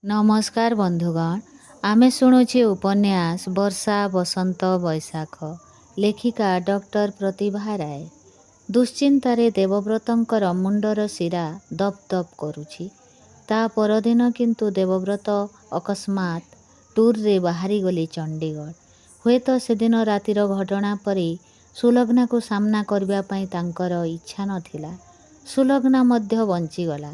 नमस्कार बंधुगण आमे शुणुचे उपन्यास वर्षा बसंत बैशाख लेखिका डॉक्टर प्रतिभा राय। दुश्चिंतारे देवव्रतंकर मुंडर शिरा दप दप करुछि। ता परदिन किंतु देवव्रत अकस्मात टूर्रे बाहरी गले चंडीगढ़। हुएत सेदिन रातिर घटना परी सुलग्ना को सामना करबा पई तांकर इच्छा नथिला। सुलग्ना मध्य बंचीगला।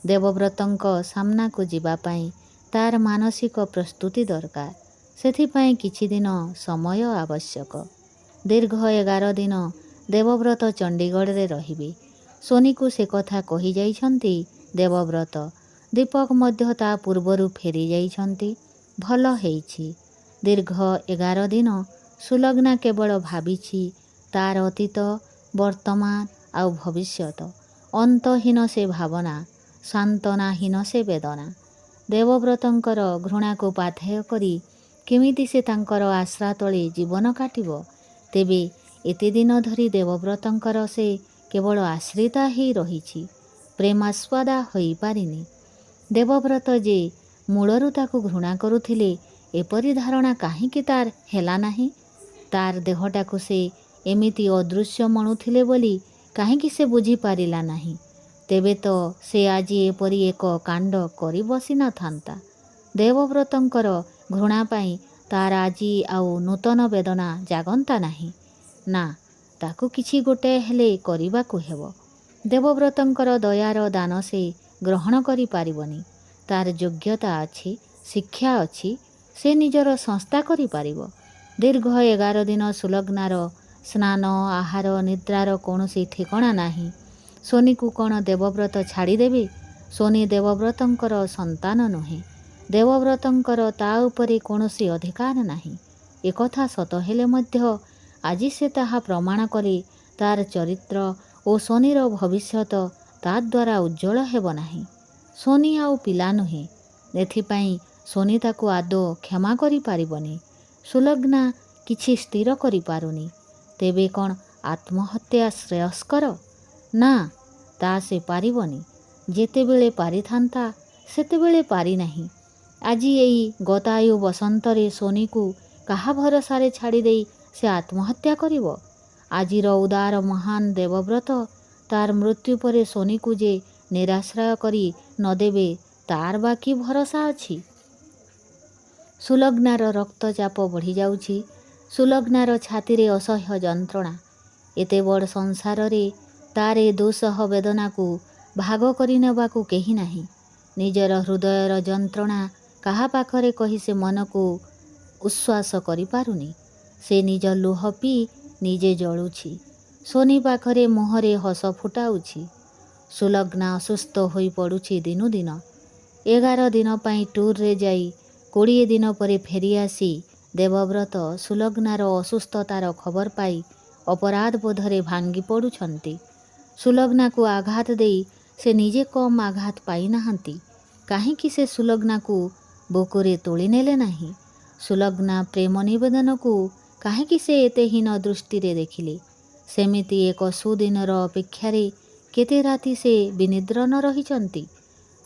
देवव्रतंक सामना को जीवा पाई तार मानसिक प्रस्तुति दरकार। सेथिपाई किछि दिन समय आवश्यक। दीर्घ 11 दिन देवव्रत चंडीगढ़ रे रहिबे। सोनी को से कथा कही जाइछंती देवव्रत। दीपक मध्य ता पूर्वरु फेरी जाइछंती। भल हेइछि। दीर्घ 11 दिन सुलग्ना केवल भाबिछि तार अतीत वर्तमान आउ भविष्यत। अंतहीन से भावना, सांत्वनाहीन से वेदना। देवव्रतंकर घृणा को पाथेय करी केमिति से तांकर आश्रा तले जीवन काटिबो। तेबे एते दिन धरी देवव्रतंकर से केवल आश्रिता ही रहिछि, प्रेमास्पदा होई पारिनी। देवव्रत जे मूलरु ताकू घृणा करुथिले एपरि धारणा काहींकि तार हेला नाही। तार देहटाकू से एमिति अदृश्य मणुथिले बोली काहींकि से बुझी पारिला नाही। तेबे तो से आजी एपरि एक कांड करी बसी न थांता। देवव्रतंकर घृणा पाई तार आजी आउ नूतन वेदना जागंता नाही ना। ताकू किछि गोटे हेले करिबाकू हेबो। देवव्रतंकर दयार दान से ग्रहण करि पारिबनी। तार योग्यता अछि, शिक्षा अछि, से निजर संस्था करि पारिबो। दीर्घ 11 दिन सुलग्नार स्नान आहार निद्रार कौनसी ठिकणा नाही। सोनी को कौन देवव्रत छाड़ीदेवे? सोनी देवव्रतंकर संतान नुहे। देवव्रतंकर ता उपरे कौनसी अधिकार नाही। एकथा सत हेले मध्य आजी से ताहा प्रमाण कले तार चरित्र ओ सोनीर भविष्यत ता द्वारा उज्जवल हेब नाही। सोनी आउ पिला नुहे। एथिपाई सोनी ताकू आदो क्षमा करि पारिबनी। सुलग्ना किछि स्थिर करि पारुनी। तेबे कौन आत्महत्या श्रेयस्कर? ना, ता से पारिबनी। जेतेबेले पारिथांता सेतेबेले पारि नाही। आजी एई गतायु बसंतरे सोनी को काहा भरोसारे छाड़ी देई से आत्महत्या करिवो? आजिर उदार महान देवव्रत तार मृत्यु परे सोनी को जे निराश्रय करी न देबे तार बाकी भरोसा अछि। सुलग्नार रक्तचाप बढ़ी जाउछि। सुलग्नार छातीरे असह्य जंत्रणा। एते बड़ संसार रे तारे दुसह वेदना को भाग करि नेबाकू केही नाही। निजर हृदयर जंत्रणा काहा पाखरे कही से मन को उश्वास करि पारुनी। से निज लुह पी निजे जळुछि। सोनी पाखरे मुहरे हस फुटाउछि। सुलग्ना असुस्थ होई पड़ुछि दिनु दिन। 11 दिन पाई टूर रे जाई 20 दिन परे फेरी आसी देवव्रत सुलग्नार असुस्थतार खबर पाई अपराध बोधरे भांगी पड़ुछंती। सुलग्ना को आघात देई से निजे कम आघात पाई नाहंती। काहींकि से सुलग्ना को बोकोरे तोली नेले नाही। सुलग्ना प्रेम निवेदन को काहींकि से एते हीन दृष्टि रे देखिले। सेमिति एक सुदिनर अपेक्षारे केते राति से विनिद्र न रहिचंती।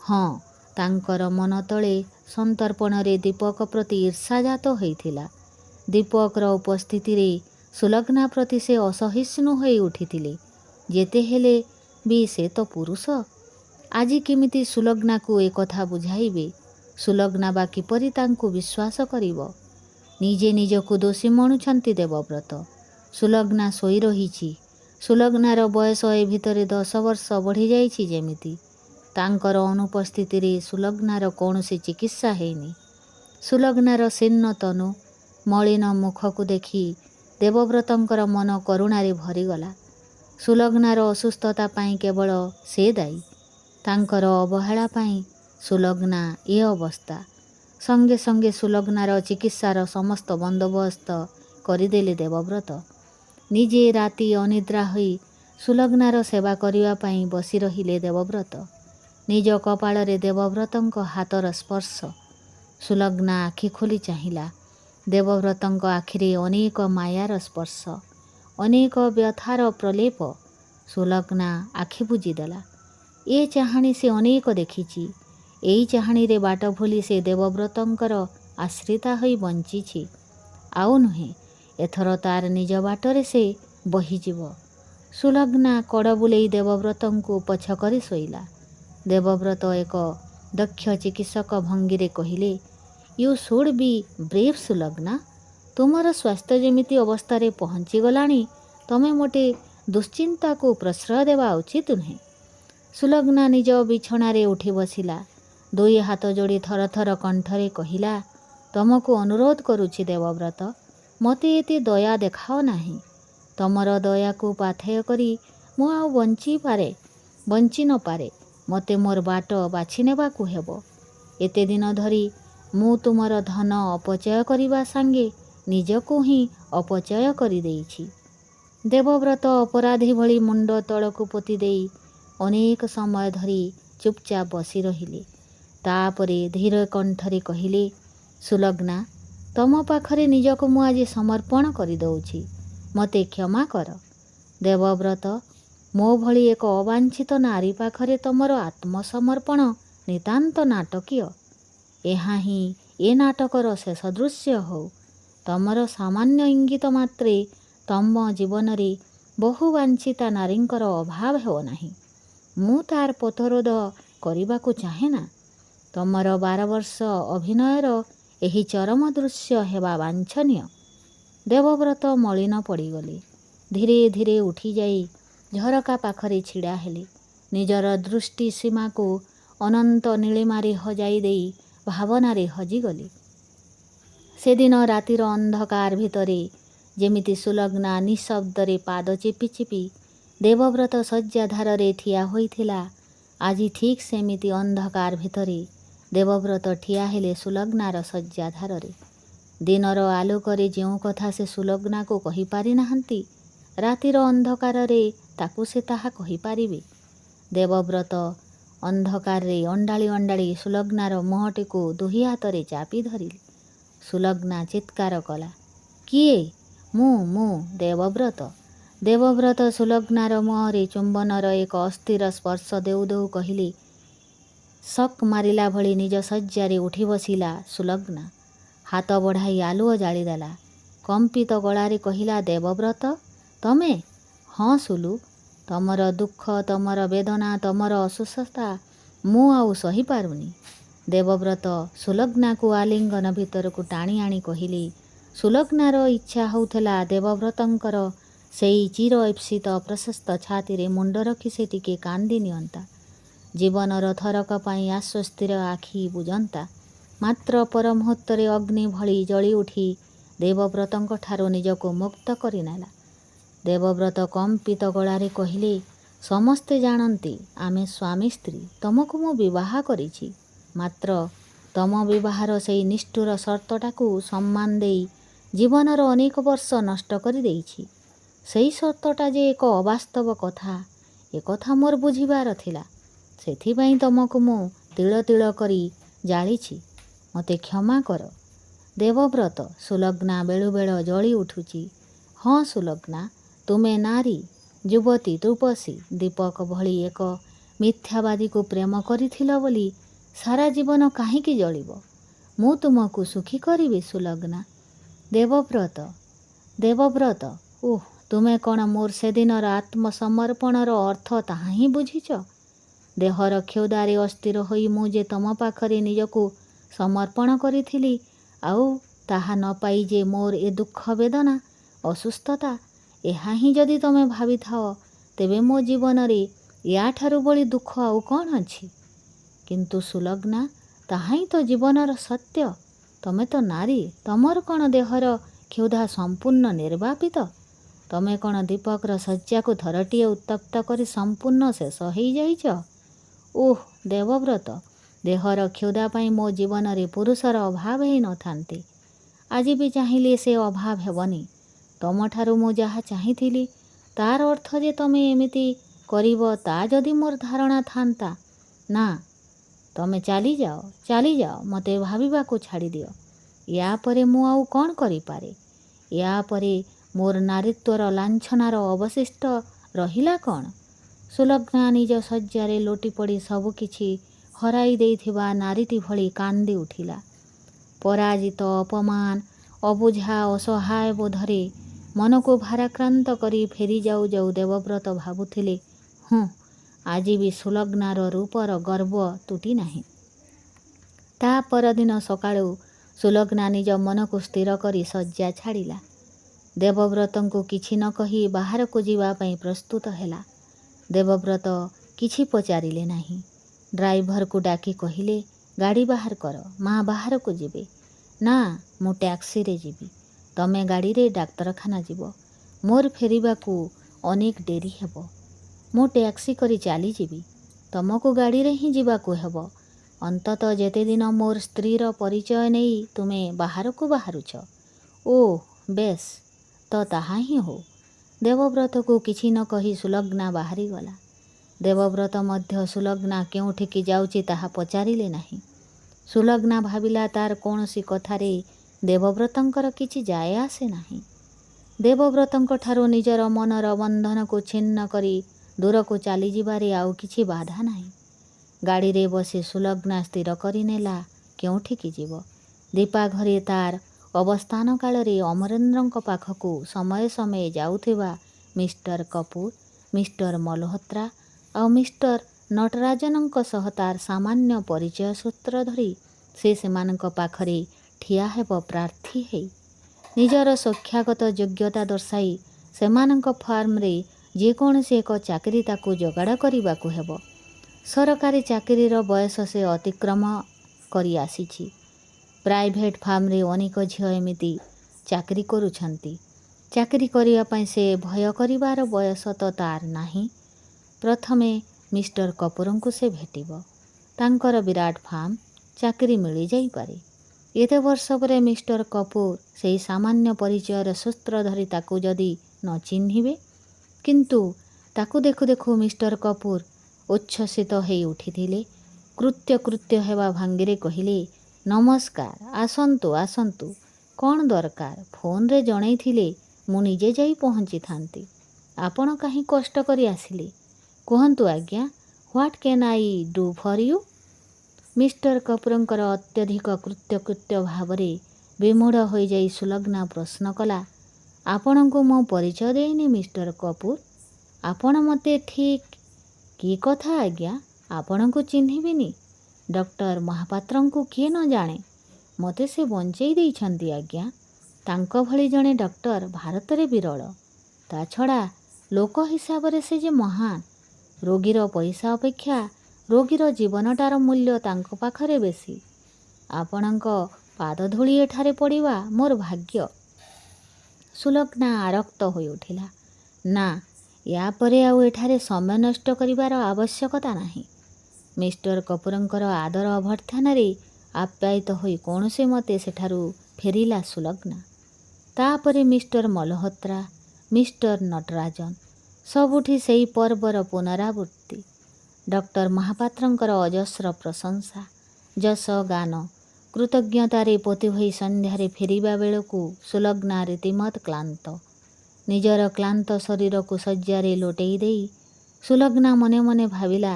हाँ, तांकर मन तले संतर्पण रे दीपक प्रति ईर्षाजात होइथिला। दीपकर उपस्थिति रे सुलग्ना प्रति से असहिष्णु होई उठिथिले। जेते हेले भी से तो पुरुष। आजी केमिति सुलग्ना को एक कथा बुझाइबे? सुलग्ना बा किपरि तांकु विश्वास करिवो? निजे निजको दोषी मणुछंती देवव्रत। सुलग्ना सोई रहिछि। सुलग्नार बयस ए भितरे 10 वर्ष बढ़ी जाइछि जेमिति। तांकर अनुपस्थिति रे सुलग्नार कौनसी चिकित्सा हेइनी। सुलग्नार शीर्ण तनु मलिन मुख को देखी देवव्रतंकर मन करुणारे भरीगला। सुलग्नार असुस्थता पाई केवल से दायी। तांकर अवहेला पाई सुलग्ना ए अवस्था। संगे संगे सुलग्नार चिकित्सार समस्त बंदोबस्त करिदेले देवव्रत। निजे राति अनिद्रा होई सुलग्नार सेवा करिवा पाई बसी रहिले देवव्रत। निज कपाଳରେ देवव्रतंक हातर स्पर्श। सुलग्ना आखि खोली चाहिला। देवव्रतंक आखिरे अनेक मायार स्पर्श, अनेक व्यथार प्रलेप। सुलग्ना आखि बुझीदेला। ए चाहाणी से अनेक देखिछि। ଏଇ ଚାହାଣୀରେ ବାଟ ଭୁଲି ସେ ଦେବବ୍ରତଙ୍କର ଆଶ୍ରିତା ହୋଇ ବଞ୍ଚିଛି। ଆଉ ନୁହେଁ, ଏଥର ତାର ନିଜ ବାଟରେ ସେ ବହିଯିବ। ସୁଲଗ୍ନା କଡ଼ ବୁଲେଇ ଦେବବ୍ରତଙ୍କୁ ପଛ କରି ଶୋଇଲା। ଦେବବ୍ରତ ଏକ ଦକ୍ଷ ଚିକିତ୍ସକ ଭଙ୍ଗୀରେ କହିଲେ, you should be brave Sulagna. ତୁମର ସ୍ୱାସ୍ଥ୍ୟ ଯେମିତି ଅବସ୍ଥାରେ ପହଞ୍ଚିଗଲାଣି, ତମେ ମୋଟେ ଦୁଶ୍ଚିନ୍ତାକୁ ପ୍ରଶ୍ରୟ ଦେବା ଉଚିତ ନୁହେଁ। ସୁଲଗ୍ନା ନିଜ ବିଛଣାରେ ଉଠି ବସିଲା। ଦୁଇ ହାତ ଯୋଡ଼ି ଥରଥର କଣ୍ଠରେ କହିଲା, ତମକୁ ଅନୁରୋଧ କରୁଛି ଦେବବ୍ରତ, ମୋତେ ଏତେ ଦୟା ଦେଖାଅ ନାହିଁ। ତମର ଦୟାକୁ ପାଥେୟ କରି ମୁଁ ଆଉ ବଞ୍ଚି ନପାରେ। ମୋତେ ମୋର ବାଟ ବାଛି ନେବାକୁ ହେବ। ଏତେ ଦିନ ଧରି ମୁଁ ତୁମର ଧନ ଅପଚୟ କରିବା ସାଙ୍ଗେ ନିଜକୁ ହିଁ ଅପଚୟ କରିଦେଇଛି। ଦେବବ୍ରତ ଅପରାଧୀ ଭଳି ମୁଣ୍ଡ ତଳକୁ ପୋତି ଦେଇ ଅନେକ ସମୟ ଧରି ଚୁପଚାପ ବସି ରହିଲେ। ତାପରେ ଧୀର କଣ୍ଠରେ କହିଲେ, ସୁଲଗ୍ନା, ତମ ପାଖରେ ନିଜକୁ ମୁଁ ଆଜି ସମର୍ପଣ କରିଦେଉଛି। ମୋତେ କ୍ଷମା କର। ଦେବବ୍ରତ, ମୋ ଭଳି ଏକ ଅବାଞ୍ଛିତ ନାରୀ ପାଖରେ ତମର ଆତ୍ମସମର୍ପଣ ନିତାନ୍ତ ନାଟକୀୟ। ଏହା ହିଁ ଏ ନାଟକର ଶେଷ ଦୃଶ୍ୟ ହଉ। ତମର ସାମାନ୍ୟ ଇଙ୍ଗିତ ମାତ୍ରେ ତମ ଜୀବନରେ ବହୁ ବାଞ୍ଛିତା ନାରୀଙ୍କର ଅଭାବ ହେବ ନାହିଁ। ମୁଁ ତାର ପଥରୋଧ କରିବାକୁ ଚାହେଁ ନା। ତମର 12 ବର୍ଷ ଅଭିନୟର ଏହି ଚରମ ଦୃଶ୍ୟ ହେବା ବାଞ୍ଛନୀୟ। ଦେବବ୍ରତ ମଳିନ ପଡ଼ିଗଲେ। ଧୀରେ ଧୀରେ ଉଠିଯାଇ ଝରକା ପାଖରେ ଛିଡ଼ା ହେଲେ। ନିଜର ଦୃଷ୍ଟି ସୀମାକୁ ଅନନ୍ତ ନୀଳିମାରେ ହଜାଇ ଦେଇ ଭାବନାରେ ହଜିଗଲେ। ସେଦିନ ରାତିର ଅନ୍ଧକାର ଭିତରେ ଯେମିତି ସୁଲଗ୍ନା ନିଃଶବ୍ଦରେ ପାଦ ଚିପି ଚିପି ଦେବବ୍ରତ ଶଯ୍ୟାଧାରରେ ଠିଆ ହୋଇଥିଲା, ଆଜି ଠିକ୍ ସେମିତି ଅନ୍ଧକାର ଭିତରେ ଦେବବ୍ରତ ଠିଆ ହେଲେ ସୁଲଗ୍ନାର ଶଯ୍ୟାଧାରରେ। ଦିନର ଆଲୋକରେ ଯେଉଁ କଥା ସେ ସୁଲଗ୍ନାକୁ କହିପାରି ନାହାନ୍ତି, ରାତିର ଅନ୍ଧକାରରେ ତାକୁ ସେ ତାହା କହିପାରିବେ। ଦେବବ୍ରତ ଅନ୍ଧକାରରେ ଅଣ୍ଡାଳି ଅଣ୍ଡାଳି ସୁଲଗ୍ନାର ମୁହଁଟିକୁ ଦୁଇ ହାତରେ ଚାପି ଧରିଲେ। ସୁଲଗ୍ନା ଚିତ୍କାର କଲା, କିଏ? ମୁଁ ଦେବବ୍ରତ। ଦେବବ୍ରତ ସୁଲଗ୍ନାର ମୁହଁରେ ଚୁମ୍ବନର ଏକ ଅସ୍ଥିର ସ୍ପର୍ଶ ଦେଉ ଦେଉ କହିଲେ। ଶକ୍ ମାରିଲା ଭଳି ନିଜ ଶଯ୍ୟାରେ ଉଠି ବସିଲା ସୁଲଗ୍ନା। ହାତ ବଢ଼ାଇ ଆଲୁଅ ଜାଳିଦେଲା। କମ୍ପିତ ଗଳାରେ କହିଲା, ଦେବବ୍ରତ, ତମେ? ହଁ ସୁଲୁ, ତମର ଦୁଃଖ, ତମର ବେଦନା, ତମର ଅସୁସ୍ଥତା ମୁଁ ଆଉ ସହିପାରୁନି। ଦେବବ୍ରତ ସୁଲଗ୍ନାକୁ ଆଲିଙ୍ଗନ ଭିତରକୁ ଟାଣି ଆଣି କହିଲେ। ସୁଲଗ୍ନାର ଇଚ୍ଛା ହେଉଥିଲା ଦେବବ୍ରତଙ୍କର ସେଇ ଚିର ଇପ୍ସିତ ପ୍ରଶସ୍ତ ଛାତିରେ ମୁଣ୍ଡ ରଖି ସେ ଟିକେ କାନ୍ଦି ନିଅନ୍ତା। ଜୀବନର ଥରକ ପାଇଁ ଆଶ୍ୱସ୍ତିର ଆଖି ବୁଜନ୍ତା। ମାତ୍ର ପରମୁହୂର୍ତ୍ତରେ ଅଗ୍ନି ଭଳି ଜଳି ଉଠି ଦେବବ୍ରତଙ୍କ ଠାରୁ ନିଜକୁ ମୁକ୍ତ କରିନେଲା। ଦେବବ୍ରତ କମ୍ପିତ ଗଳାରେ କହିଲେ, ସମସ୍ତେ ଜାଣନ୍ତି ଆମେ ସ୍ୱାମୀ ସ୍ତ୍ରୀ। ତମକୁ ମୁଁ ବିବାହ କରିଛି। ମାତ୍ର ତମ ବିବାହର ସେଇ ନିଷ୍ଠୁର ସର୍ତ୍ତଟାକୁ ସମ୍ମାନ ଦେଇ ଜୀବନର ଅନେକ ବର୍ଷ ନଷ୍ଟ କରିଦେଇଛି। ସେଇ ସର୍ତ୍ତଟା ଯେ ଏକ ଅବାସ୍ତବ କଥା, ଏକଥା ମୋର ବୁଝିବାର ଥିଲା। ସେଥିପାଇଁ ତମକୁ ମୁଁ ତିଳ ତିଳ କରି ଜାଳିଛି। ମୋତେ କ୍ଷମା କର। ଦେବବ୍ରତ ସୁଲଗ୍ନା ବେଳୁବେଳ ଜଳି ଉଠୁଛି। ହଁ ସୁଲଗ୍ନା, ତୁମେ ନାରୀ, ଯୁବତୀ, ରୂପସୀ, ଦୀପକ ଭଳି ଏକ ମିଥ୍ୟାବାଦୀକୁ ପ୍ରେମ କରିଥିଲ ବୋଲି ସାରା ଜୀବନ କାହିଁକି ଜଳିବ? ମୁଁ ତୁମକୁ ସୁଖୀ କରିବି ସୁଲଗ୍ନା। ଦେବବ୍ରତ, ତୁମେ କ'ଣ ମୋର ସେଦିନର ଆତ୍ମସମର୍ପଣର ଅର୍ଥ ତାହା ହିଁ ବୁଝିଛ? ଦେହର କ୍ଷୁଧାରେ ଅସ୍ଥିର ହୋଇ ମୁଁ ଯେ ତମ ପାଖରେ ନିଜକୁ ସମର୍ପଣ କରିଥିଲି, ଆଉ ତାହା ନ ପାଇ ଯେ ମୋର ଏ ଦୁଃଖ ବେଦନା ଅସୁସ୍ଥତା, ଏହା ହିଁ ଯଦି ତମେ ଭାବିଥାଅ, ତେବେ ମୋ ଜୀବନରେ ୟାଠାରୁ ବଳି ଦୁଃଖ ଆଉ କ'ଣ ଅଛି? କିନ୍ତୁ ସୁଲଗ୍ନା, ତାହା ହିଁ ତ ଜୀବନର ସତ୍ୟ। ତମେ ତ ନାରୀ, ତମର କ'ଣ ଦେହର କ୍ଷୁଧା ସମ୍ପୂର୍ଣ୍ଣ ନିର୍ବାପିତ? ତମେ କ'ଣ ଦୀପକର ଶଯ୍ୟାକୁ ଥରଟିଏ ଉତ୍ତପ୍ତ କରି ସମ୍ପୂର୍ଣ୍ଣ ଶେଷ ହେଇଯାଇଛ? ଦେବବ୍ରତ, ଦେହର କ୍ଷୁଧା ପାଇଁ ମୋ ଜୀବନରେ ପୁରୁଷର ଅଭାବ ହେଇନଥାନ୍ତେ। ଆଜି ବି ଚାହିଁଲେ ସେ ଅଭାବ ହେବନି। ତମଠାରୁ ମୁଁ ଯାହା ଚାହିଁଥିଲି, ତାର ଅର୍ଥ ଯେ ତମେ ଏମିତି କରିବ ତା ଯଦି ମୋର ଧାରଣା ଥାନ୍ତା, ନା, ତମେ ଚାଲିଯାଅ, ମୋତେ ଭାବିବାକୁ ଛାଡ଼ିଦିଅ। ୟା ପରେ ମୁଁ ଆଉ କ'ଣ କରିପାରେ? ୟା ପରେ ମୋର ନାରୀତ୍ୱର ଲାଞ୍ଛନାର ଅବଶିଷ୍ଟ ରହିଲା କ'ଣ? ସୁଲଗ୍ନା ନିଜ ଶଯ୍ୟାରେ ଲୋଟି ପଡ଼ି ସବୁକିଛି ହରାଇ ଦେଇଥିବା ନାରୀଟି ଭଳି କାନ୍ଦି ଉଠିଲା। ପରାଜିତ, ଅପମାନ, ଅବୁଝା, ଅସହାୟ ବୋଧରେ ମନକୁ ଭାରାକ୍ରାନ୍ତ କରି ଫେରି ଯାଉ ଯାଉ ଦେବବ୍ରତ ଭାବୁଥିଲେ, ଆଜି ବି ସୁଲଗ୍ନାର ରୂପର ଗର୍ବ ତୁଟି ନାହିଁ। ତା ପରଦିନ ସକାଳୁ ସୁଲଗ୍ନା ନିଜ ମନକୁ ସ୍ଥିର କରି ଶଯ୍ୟା ଛାଡ଼ିଲା। ଦେବବ୍ରତଙ୍କୁ କିଛି ନ କହି ବାହାରକୁ ଯିବା ପାଇଁ ପ୍ରସ୍ତୁତ ହେଲା। ଦେବବ୍ରତ କିଛି ପଚାରିଲେ ନାହିଁ। ଡ୍ରାଇଭରକୁ ଡାକି କହିଲେ, ଗାଡ଼ି ବାହାର କର, ମା ବାହାରକୁ ଯିବେ। ନା, ମୁଁ ଟ୍ୟାକ୍ସିରେ ଯିବି। ତମେ ଗାଡ଼ିରେ ଡାକ୍ତରଖାନା ଯିବ। ମୋର ଫେରିବାକୁ ଅନେକ ଡେରି ହେବ। ମୁଁ ଟ୍ୟାକ୍ସି କରି ଚାଲିଯିବି। ତମକୁ ଗାଡ଼ିରେ ହିଁ ଯିବାକୁ ହେବ। ଅନ୍ତତଃ ଯେତେଦିନ ମୋର ସ୍ତ୍ରୀର ପରିଚୟ ନେଇ ତୁମେ ବାହାରକୁ ବାହାରୁଛ। ଓଃ, ବେଶ୍, ତ ତାହା ହିଁ ହଉ। ଦେବବ୍ରତକୁ କିଛି ନ କହି ସୁଲଗ୍ନା ବାହାରିଗଲା। ଦେବବ୍ରତ ମଧ୍ୟ ସୁଲଗ୍ନା କେଉଁଠିକି ଯାଉଛି ତାହା ପଚାରିଲେ ନାହିଁ। ସୁଲଗ୍ନା ଭାବିଲା ତାର କୌଣସି କଥାରେ ଦେବବ୍ରତଙ୍କର କିଛି ଯାଏ ଆସେ ନାହିଁ। ଦେବବ୍ରତଙ୍କ ଠାରୁ ନିଜର ମନର ବନ୍ଧନକୁ ଛିନ୍ନ କରି ଦୂରକୁ ଚାଲିଯିବାରେ ଆଉ କିଛି ବାଧା ନାହିଁ। ଗାଡ଼ିରେ ବସି ସୁଲଗ୍ନା ସ୍ଥିର କରିନେଲା କେଉଁଠିକି ଯିବ। ଦୀପା ଘରେ ତାର ଅବସ୍ଥାନ କାଳରେ ଅମରେନ୍ଦ୍ରଙ୍କ ପାଖକୁ ସମୟେ ସମୟେ ଯାଉଥିବା ମିଷ୍ଟର କପୁର, ମିଷ୍ଟର ମଲ୍ହୋତ୍ରା ଆଉ ମିଷ୍ଟର ନଟରାଜନଙ୍କ ସହ ତାର ସାମାନ୍ୟ ପରିଚୟ ସୂତ୍ର ଧରି ସେ ସେମାନଙ୍କ ପାଖରେ ଠିଆ ହେବ ପ୍ରାର୍ଥୀ ହେଇ। ନିଜର ଶିକ୍ଷାଗତ ଯୋଗ୍ୟତା ଦର୍ଶାଇ ସେମାନଙ୍କ ଫାର୍ମରେ ଯେକୌଣସି ଏକ ଚାକିରି ତାକୁ ଯୋଗାଡ଼ କରିବାକୁ ହେବ। ସରକାରୀ ଚାକିରିର ବୟସ ସେ ଅତିକ୍ରମ କରି ଆସିଛି। ପ୍ରାଇଭେଟ୍ ଫାର୍ମରେ ଅନେକ ଝିଅ ଏମିତି ଚାକିରି କରୁଛନ୍ତି। ଚାକିରି କରିବା ପାଇଁ ସେ ଭୟ କରିବାର ବୟସ ତ ତାର ନାହିଁ। ପ୍ରଥମେ ମିଷ୍ଟର କପୁରଙ୍କୁ ସେ ଭେଟିବ। ତାଙ୍କର ବିରାଟ ଫାର୍ମ, ଚାକିରି ମିଳିଯାଇପାରେ। ଏତେ ବର୍ଷ ପରେ ମିଷ୍ଟର କପୁର ସେହି ସାମାନ୍ୟ ପରିଚୟର ସୂତ୍ର ଧରି ତାକୁ ଯଦି ନ ଚିହ୍ନିବେ। କିନ୍ତୁ ତାକୁ ଦେଖୁ ଦେଖୁ ମିଷ୍ଟର କପୁର ଉଚ୍ଛ୍ୱସିତ ହେଇ ଉଠିଥିଲେ। କୃତ୍ୟ ହେବା ଭାଙ୍ଗିରେ କହିଲେ, ନମସ୍କାର, ଆସନ୍ତୁ ଆସନ୍ତୁ। କ'ଣ ଦରକାର? ଫୋନରେ ଜଣେଇଥିଲେ ମୁଁ ନିଜେ ଯାଇ ପହଞ୍ଚିଥାନ୍ତି। ଆପଣ କାହିଁ କଷ୍ଟ କରି ଆସିଲେ? କୁହନ୍ତୁ ଆଜ୍ଞା, what can I do for you? Mister କପୁରଙ୍କର ଅତ୍ୟଧିକ କୃତ୍ୟ ଭାବରେ ବିମୂଢ଼ ହୋଇଯାଇ ସୁଲଗ୍ନା ପ୍ରଶ୍ନ କଲା, ଆପଣଙ୍କୁ ମୁଁ ପରିଚୟ ଦେଇନି ମିଷ୍ଟର କପୁର? ଆପଣ ମୋତେ ଠିକ୍ କି କଥା ଆଜ୍ଞା? ଆପଣଙ୍କୁ ଚିହ୍ନିବିନି? ଡକ୍ଟର ମହାପାତ୍ରଙ୍କୁ କିଏ ନ ଜାଣେ? ମୋତେ ସେ ବଞ୍ଚେଇ ଦେଇଛନ୍ତି ଆଜ୍ଞା। ତାଙ୍କ ଭଳି ଜଣେ ଡକ୍ଟର ଭାରତରେ ବିରଳ। ତା ଛଡ଼ା ଲୋକ ହିସାବରେ ସେ ଯେ ମହାନ। ରୋଗୀର ପଇସା ଅପେକ୍ଷା ରୋଗୀର ଜୀବନଟାର ମୂଲ୍ୟ ତାଙ୍କ ପାଖରେ ବେଶୀ। ଆପଣଙ୍କ ପାଦଧୂଳି ଏଠାରେ ପଡ଼ିବା ମୋର ଭାଗ୍ୟ। ସୁଲଗ୍ନା ଆରକ୍ତ ହୋଇ ଉଠିଲା। ନା, ୟା ପରେ ଆଉ ଏଠାରେ ସମୟ ନଷ୍ଟ କରିବାର ଆବଶ୍ୟକତା ନାହିଁ। ମିଷ୍ଟର କପୁରଙ୍କର ଆଦର ଅଭ୍ୟର୍ଥନାରେ ଆପ୍ୟାୟିତ ହୋଇ କୌଣସି ମତେ ସେଠାରୁ ଫେରିଲା ସୁଲଗ୍ନା। ତାପରେ ମିଷ୍ଟର ମଲ୍ହୋତ୍ରା, ମିଷ୍ଟର ନଟରାଜନ, ସବୁଠି ସେଇ ପର୍ବର ପୁନରାବୃତ୍ତି। ଡକ୍ଟର ମହାପାତ୍ରଙ୍କର ଅଜସ୍ର ପ୍ରଶଂସା, ଯଶ, ଗାନ, କୃତଜ୍ଞତାରେ ପୋତି ହୋଇ ସନ୍ଧ୍ୟାରେ ଫେରିବା ବେଳକୁ ସୁଲଗ୍ନା ରୀତିମତ କ୍ଳାନ୍ତ। ନିଜର କ୍ଳାନ୍ତ ଶରୀରକୁ ଶଯ୍ୟାରେ ଲୋଟେଇ ଦେଇ ସୁଲଗ୍ନା ମନେ ମନେ ଭାବିଲା,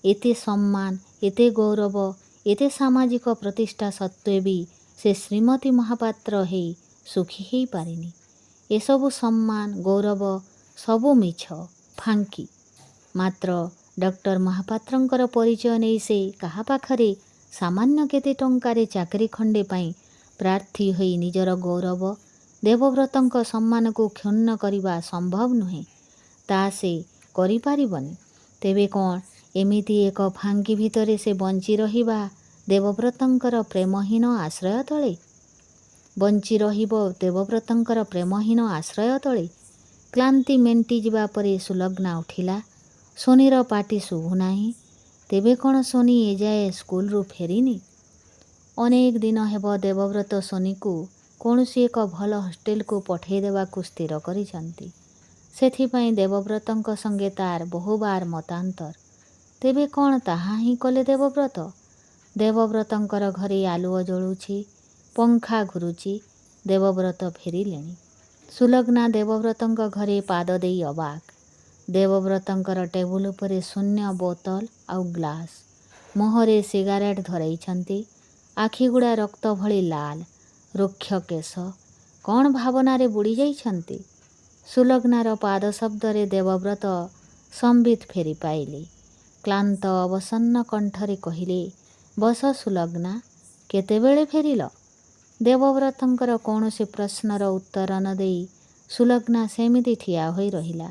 ଏତେ ସମ୍ମାନ, ଏତେ ଗୌରବ, ଏତେ ସାମାଜିକ ପ୍ରତିଷ୍ଠା ସତ୍ତ୍ୱେ ବି ସେ ଶ୍ରୀମତୀ ମହାପାତ୍ର ହେଇ ସୁଖୀ ହେଇପାରିନି। ଏସବୁ ସମ୍ମାନ, ଗୌରବ ସବୁ ମିଛ, ଫାଙ୍କି। ମାତ୍ର ଡକ୍ଟର ମହାପାତ୍ରଙ୍କର ପରିଚୟ ନେଇ ସେ କାହା ପାଖରେ ସାମାନ୍ୟ କେତେ ଟଙ୍କାରେ ଚାକିରି ଖଣ୍ଡେ ପାଇଁ ପ୍ରାର୍ଥୀ ହୋଇ ନିଜର ଗୌରବ, ଦେବବ୍ରତଙ୍କ ସମ୍ମାନକୁ କ୍ଷୁଣ୍ଣ କରିବା ସମ୍ଭବ ନୁହେଁ। ତା ସେ କରିପାରିବନି। ତେବେ କ'ଣ ଏମିତି ଏକ ଫାଙ୍କି ଭିତରେ ସେ ବଞ୍ଚି ରହିବା ଦେବବ୍ରତଙ୍କର ପ୍ରେମହୀନ ଆଶ୍ରୟ ତଳେ? ବଞ୍ଚି ରହିବ ଦେବବ୍ରତଙ୍କର ପ୍ରେମହୀନ ଆଶ୍ରୟ ତଳେ? କ୍ଳାନ୍ତି ମେଣ୍ଟିଯିବା ପରେ ସୁଲଗ୍ନା ଉଠିଲା। ସୋନିର ପାଟି ଶୁଭୁନାହିଁ। ତେବେ କ'ଣ ସୋନି ଏଯାଏ ସ୍କୁଲରୁ ଫେରିନି? ଅନେକ ଦିନ ହେବ ଦେବବ୍ରତ ସୋନିକୁ କୌଣସି ଏକ ଭଲ ହଷ୍ଟେଲକୁ ପଠାଇ ଦେବାକୁ ସ୍ଥିର କରିଛନ୍ତି। ସେଥିପାଇଁ ଦେବବ୍ରତଙ୍କ ସଙ୍ଗେ ତାର ବହୁବାର ମତାନ୍ତର। ତେବେ କ'ଣ ତାହା ହିଁ କଲେ ଦେବବ୍ରତ? ଦେବବ୍ରତଙ୍କର ଘରେ ଆଲୁଅ ଜଳୁଛି, ପଙ୍ଖା ଘୁରୁଛି। ଦେବବ୍ରତ ଫେରିଲେଣି। ସୁଲଗ୍ନା ଦେବବ୍ରତଙ୍କ ଘରେ ପାଦ ଦେଇ ଅବାକ୍। ଦେବବ୍ରତଙ୍କର ଟେବୁଲ ଉପରେ ଶୂନ୍ୟ ବୋତଲ ଆଉ ଗ୍ଲାସ। ମୁହଁରେ ସିଗାରେଟ୍ ଧରେଇଛନ୍ତି। ଆଖିଗୁଡ଼ା ରକ୍ତ ଭଳି ଲାଲ, ରୁକ୍ଷ କେଶ। କ'ଣ ଭାବନାରେ ବୁଡ଼ି ଯାଇଛନ୍ତି? ସୁଲଗ୍ନାର ପାଦ ଶବ୍ଦରେ ଦେବବ୍ରତ ସମ୍ବିତ ଫେରି ପାଇଲେ। କ୍ଳାନ୍ତ ଅବସନ୍ନ କଣ୍ଠରେ କହିଲେ, ବସ ସୁଲଗ୍ନା, କେତେବେଳେ ଫେରିଲ? ଦେବବ୍ରତଙ୍କର କୌଣସି ପ୍ରଶ୍ନର ଉତ୍ତର ନ ଦେଇ ସୁଲଗ୍ନା ସେମିତି ଠିଆ ହୋଇ ରହିଲା।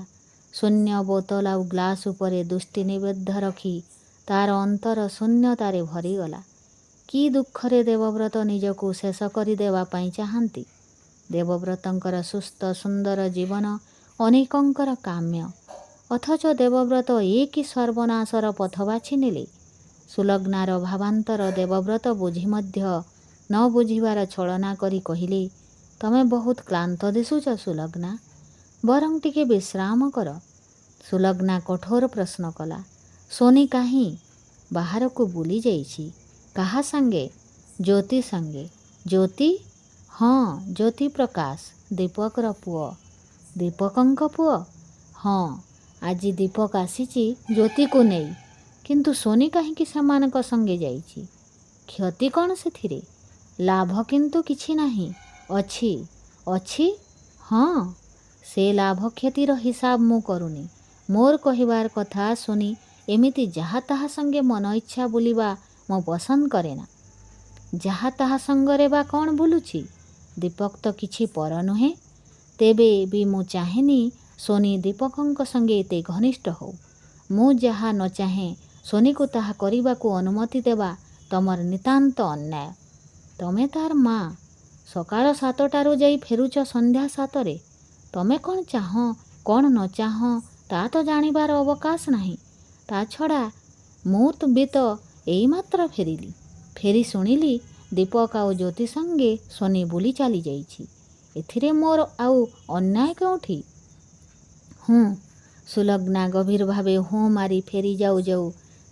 ଶୂନ୍ୟ ବୋତଲ ଆଉ ଗ୍ଲାସ୍ ଉପରେ ଦୃଷ୍ଟି ନିବଦ୍ଧ ରଖି ତାର ଅନ୍ତର ଶୂନ୍ୟତାରେ ଭରିଗଲା। କି ଦୁଃଖରେ ଦେବବ୍ରତ ନିଜକୁ ଶେଷ କରିଦେବା ପାଇଁ ଚାହାନ୍ତି। ଦେବବ୍ରତଙ୍କର ସୁସ୍ଥ ସୁନ୍ଦର ଜୀବନ ଅନେକଙ୍କର କାମ୍ୟ, ଅଥଚ ଦେବବ୍ରତ ଏ କି ସର୍ବନାଶର ପଥ ବାଛି ନେଲେ। ସୁଲଗ୍ନାର ଭାବାନ୍ତର ଦେବବ୍ରତ ବୁଝି ମଧ୍ୟ ନ ବୁଝିବାର ଛଳନା କରି କହିଲେ, ତମେ ବହୁତ କ୍ଳାନ୍ତ ଦିଶୁଛ ସୁଲଗ୍ନା, ବରଂ ଟିକେ ବିଶ୍ରାମ କର। ସୁଲଗ୍ନା କଠୋର ପ୍ରଶ୍ନ କଲା, ସୋନି କାହିଁ? ବାହାରକୁ ବୁଲି ଯାଇଛି। କାହା ସାଙ୍ଗେ? ଜ୍ୟୋତି ସାଙ୍ଗେ। ଜ୍ୟୋତି? ହଁ, ଜ୍ୟୋତି ପ୍ରକାଶ, ଦୀପକର ପୁଅ। ଦୀପକଙ୍କ ପୁଅ? ହଁ, ଆଜି ଦୀପକ ଆସିଛି ଜ୍ୟୋତିକୁ ନେଇ। କିନ୍ତୁ ସୋନି କାହିଁକି ସେମାନଙ୍କ ସଙ୍ଗେ ଯାଇଛି? କ୍ଷତି କ'ଣ ସେଥିରେ? ଲାଭ କିନ୍ତୁ କିଛି ନାହିଁ। ଅଛି? ଅଛି? ହଁ। ସେ ଲାଭ କ୍ଷତିର ହିସାବ ମୁଁ କରୁନି। ମୋର କହିବାର କଥା, ସୋନି ଏମିତି ଯାହା ତାହା ସଙ୍ଗେ ମନ ଇଚ୍ଛା ବୁଲିବା ମୁଁ ପସନ୍ଦ କରେନା। ଯାହା ତାହା ସଙ୍ଗରେ ବା କ'ଣ ବୁଲୁଛି? ଦୀପକ ତ କିଛି ପର ନୁହେଁ। ତେବେ ବି ମୁଁ ଚାହେଁନି ସୋନି ଦୀପକଙ୍କ ସଙ୍ଗେ ଏତେ ଘନିଷ୍ଠ ହଉ। ମୁଁ ଯାହା ନ ଚାହେଁ ସୋନିକୁ ତାହା କରିବାକୁ ଅନୁମତି ଦେବା ତମର ନିତାନ୍ତ ଅନ୍ୟାୟ। ତମେ ତାର ମା। ସକାଳ 7ଟାରୁ ଯାଇ ଫେରୁଛ ସନ୍ଧ୍ୟା 7ରେ। ତମେ କ'ଣ ଚାହଁ କ'ଣ ନ ଚାହଁ ତା ତ ଜାଣିବାର ଅବକାଶ ନାହିଁ। ତା ଛଡ଼ା ମୁଁ ବି ତ ଏଇମାତ୍ର ଫେରିଲି। ଫେରି ଶୁଣିଲି ଦୀପକ ଆଉ ଜ୍ୟୋତି ସଙ୍ଗେ ସୋନି ବୁଲି ଚାଲି ଯାଇଛି। ଏଥିରେ ମୋର ଆଉ ଅନ୍ୟାୟ କେଉଁଠି? ହୁଁ। ସୁଲଗ୍ନା ଗଭୀର ଭାବେ ହୁଁ ମାରି ଫେରି ଯାଉ ଯାଉ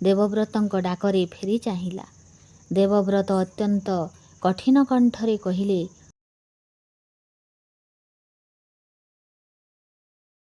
ଦେବବ୍ରତଙ୍କ ଡାକରେ ଫେରି ଚାହିଁଲା। ଦେବବ୍ରତ ଅତ୍ୟନ୍ତ କଠିନ କଣ୍ଠରେ କହିଲେ,